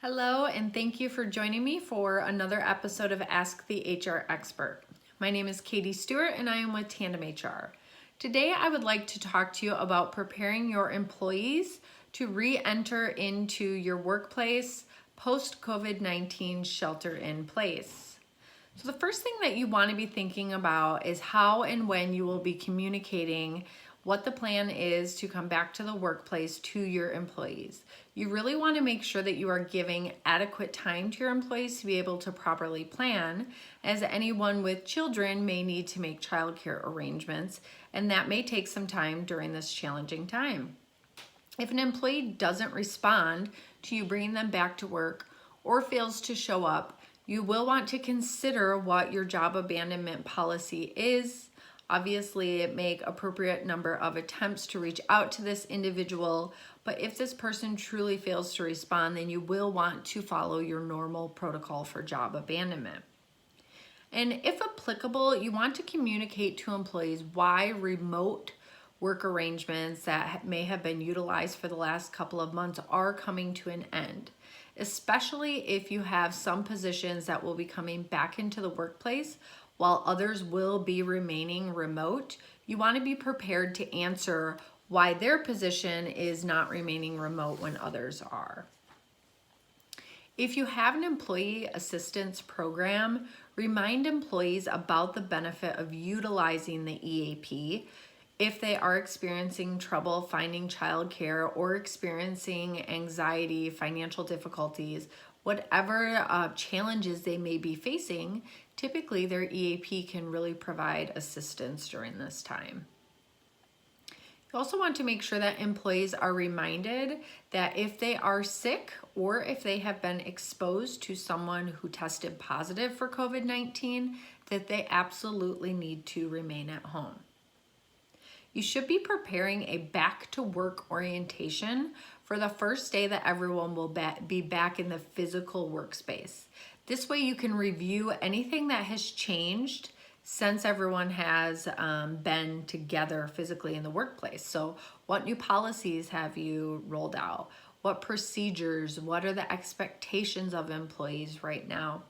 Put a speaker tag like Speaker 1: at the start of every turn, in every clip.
Speaker 1: Hello, and thank you for joining me for another episode of Ask the HR Expert. My name is Katie Stewart, and I am with Tandem HR. Today, I would like to talk to you about preparing your employees to re-enter into your workplace post-COVID-19 shelter-in-place. So the first thing that you want to be thinking about is how and when you will be communicating what the plan is to come back to the workplace to your employees. You really want to make sure that you are giving adequate time to your employees to be able to properly plan, as anyone with children may need to make childcare arrangements, and that may take some time during this challenging time. If an employee doesn't respond to you bringing them back to work or fails to show up, you will want to consider what your job abandonment policy is. Obviously, make appropriate number of attempts to reach out to this individual, but if this person truly fails to respond, then you will want to follow your normal protocol for job abandonment. And if applicable, you want to communicate to employees why remote work arrangements that may have been utilized for the last couple of months are coming to an end, especially if you have some positions that will be coming back into the workplace while others will be remaining remote. You want to be prepared to answer why their position is not remaining remote when others are. If you have an employee assistance program, remind employees about the benefit of utilizing the EAP if they are experiencing trouble finding childcare or experiencing anxiety, financial difficulties, whatever challenges they may be facing. Typically, their EAP can really provide assistance during this time. You also want to make sure that employees are reminded that if they are sick or if they have been exposed to someone who tested positive for COVID-19, that they absolutely need to remain at home. You should be preparing a back to work orientation for the first day that everyone will be back in the physical workspace. This way you can review anything that has changed since everyone has been together physically in the workplace. So what new policies have you rolled out? What procedures? What are the expectations of employees right now?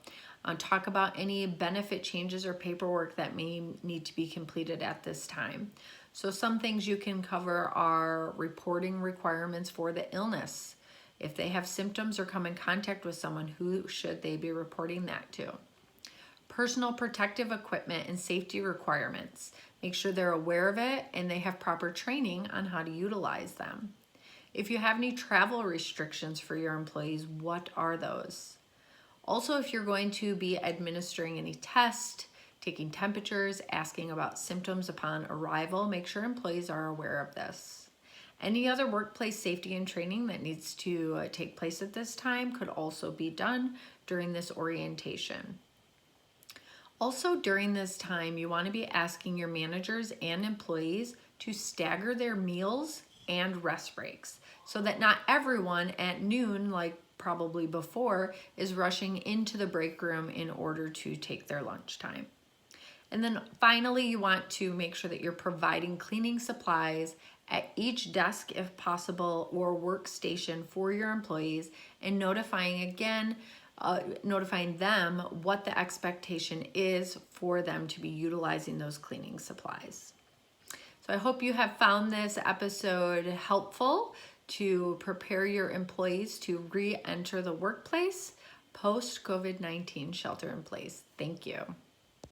Speaker 1: Talk about any benefit changes or paperwork that may need to be completed at this time. So some things you can cover are reporting requirements for the illness. If they have symptoms or come in contact with someone, who should they be reporting that to? Personal protective equipment and safety requirements. Make sure they're aware of it and they have proper training on how to utilize them. If you have any travel restrictions for your employees, what are those? Also, if you're going to be administering any tests, taking temperatures, asking about symptoms upon arrival, make sure employees are aware of this. Any other workplace safety and training that needs to take place at this time could also be done during this orientation. Also, during this time, you want to be asking your managers and employees to stagger their meals and rest breaks so that not everyone at noon, like probably before, is rushing into the break room in order to take their lunch time. And then finally, you want to make sure that you're providing cleaning supplies at each desk if possible or workstation for your employees, and notifying them what the expectation is for them to be utilizing those cleaning supplies. So I hope you have found this episode helpful to prepare your employees to re-enter the workplace post-COVID-19 shelter in place. Thank you.